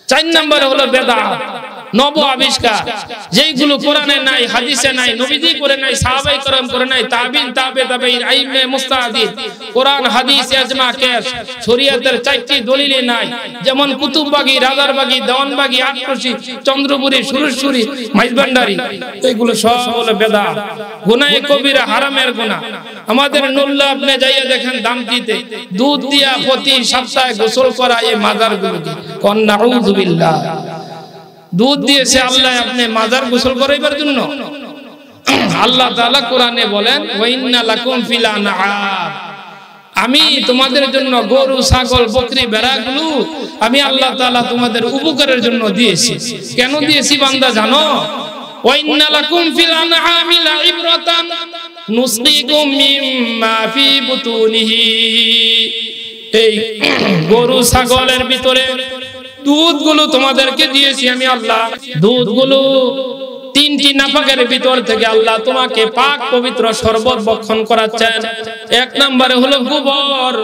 4 নম্বরে হলো বেদাত, নব আবিষ্কার, যেইগুলো কোরআনে নাই, হাদিসে নাই, নবীজি করে নাই, সাহাবায়ে কেরাম করে নাই, তাবিন তাবে তাবেঈন আইম্মে মুস্তাহিদ, কোরআন হাদিস ইজমা কিয়াস শরীয়তের 4টি দলিলে নাই, যেমন কুতুববাগী, রাজারবাগী, দেওয়ানবাগী, আটরশি, চন্দ্রপুরী, সুরেশ্বরী, মাইজভান্ডারী, এগুলো সব হলো বেদাত, গুনাহে কবিরা, হারামের গুনাহ। আমাদের নুল্লা আপনি যাইয়া দেখেন দামটিতে দুধ দিয়া প্রতি সপ্তাহে গোসল করা এই মাজারগুলোকে কোন নাউযু বিল্লাহ, দুধ দিয়েছে আল্লাহ আপনি মাজার গোসল করাইবার জন্য। আল্লাহ তাআলা কোরআনে বলেন ওয়া ইন্না লাকুম ফিল আনআম, আমি তোমাদের জন্য গরু, ছাগল, বকরি, ভেড়াগুলো আমি আল্লাহ তাআলা তোমাদের উপকারের জন্য দিয়েছি। কেন দিয়েছি বান্দা জানো? ওয়া ইন্না লাকুম ফিল আনআমি লাইবরাতান নুসকিকুম মিম্মা ফি বুতুনিহি, এই গরু ছাগলের ভিতরে দুধগুলো তোমাদেরকে দিয়েছি আমি আল্লাহ। দুধগুলো 3টি নাপাকের ভিতর থেকে আল্লাহ তোমাকে পাক পবিত্র শরবত বক্ষণ করাচ্ছেন। 1 নম্বরে হলো গোবর,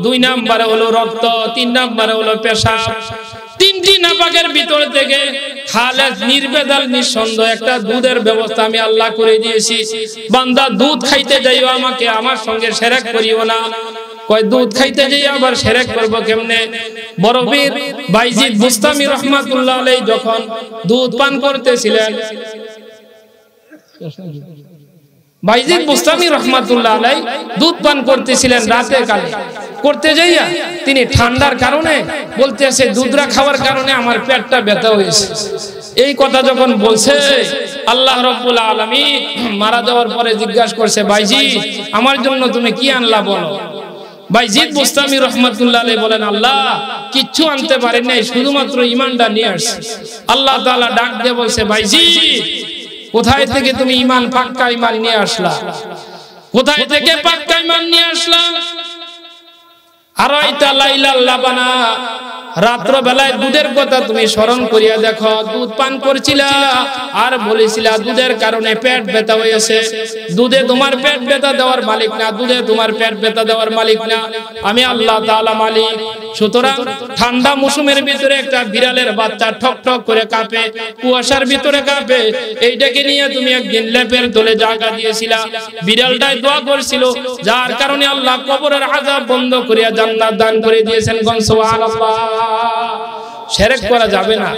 2 নম্বরে হলো রক্ত, 3 নম্বরে হলো পেশাব। 3টি নাপাকের ভিতর থেকে খালেস নির্বেদাল নিঃসন্দেহ একটা দুধের ব্যবস্থা আমি আল্লাহ করে দিয়েছি। বান্দা দুধ খাইতে যাইও আমাকে আমার সঙ্গে শিরক করিও না। কয় দুধ খাইতে যাই আবার শিরক করব কেমনে? বড়বীর বাইজিদ বুস্তামি রাহমাতুল্লাহ আলাইহি যখন দুধ পান করতেছিলেন, বাইজিদ বুস্তামি রাহমাতুল্লাহ আলাইহি দুধ পান করতেছিলেন রাতে কালে, করতে যাইয়া তিনি ঠান্ডার কারণে বলতেছে দুধরা খাওয়ার কারণে আমার পেটটা ব্যথা হয়েছে। এই কথা যখন বলছে আল্লাহ রাব্বুল আলামিন মারা যাওয়ার পরে জিজ্ঞাসা করছে বাইজিদ আমার জন্য তুমি কি আনলা বলো? বাইজিদ বুস্তামি রাহমাতুল্লাহ আলাইহি বলেন আল্লাহ কিচ্ছু আনতে পারি নাই, শুধুমাত্র ঈমানটা নিয়ে আসছি। আল্লাহ তাআলা ডাক দিয়ে বলছে বাইজিদ কোথায় থেকে তুমি ঈমান, পাক্কা ঈমান নিয়ে আসলা? কোথায় থেকে পাক্কা ঈমান নিয়ে আসলা? আরাইতা লাইলাল লাবানা, রাত্র বেলায় দুধের কথা তুমি স্মরণ করিয়া দেখো। দুধ পান করছিলা আর বলেছিলা দুধের কারণে পেট ব্যথা হয়েছে। দুধে তোমার পেট ব্যথা দেওয়ার মালিক না, দুধে তোমার পেট ব্যথা দেওয়ার মালিক না, আমি আল্লাহ তাআলা মালিক। সুতরাং ঠান্ডা মৌসুমের ভিতরে একটা বিড়ালের বাচ্চা ঠক ঠক করে কাঁপে, কুয়াশার ভিতরে কাঁপে, এইটাকে নিয়ে তুমি একদিন লেপের তলে জায়গা দিয়েছিলা। বিড়ালটাই দোয়া করছিল, যার কারণে আল্লাহ কবরের আযাব বন্ধ করিয়া জান্নাত দান করে দিয়েছেন। সুবহানাল্লাহ। শিরক করা যাবে না।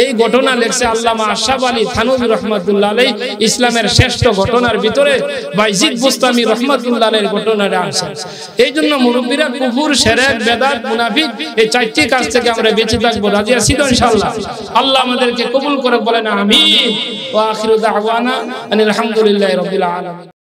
এই ঘটনা লেখছে আল্লামা আশরাফ আলী থানভী রাহমাতুল্লাহ আলাইহি ইসলামের শ্রেষ্ঠ ঘটনার ভিতরে বাইজিদ বুস্তামি রাহমাতুল্লাহ আলাইহির ঘটনাটা আছে। এইজন্য মুরব্বিরা কুফর, শিরক, বেদাত, মুনাফিক এই 4টি কাজ থেকে আমরা বেঁচে থাকবো। রাজি আছি তো ইনশাআল্লাহ? আল্লাহ আমাদেরকে কবুল করে বলেন আমিন। ওয়া আখিরু দাওয়ানা আনিল হামদুলিল্লাহি রাব্বিল আলামিন।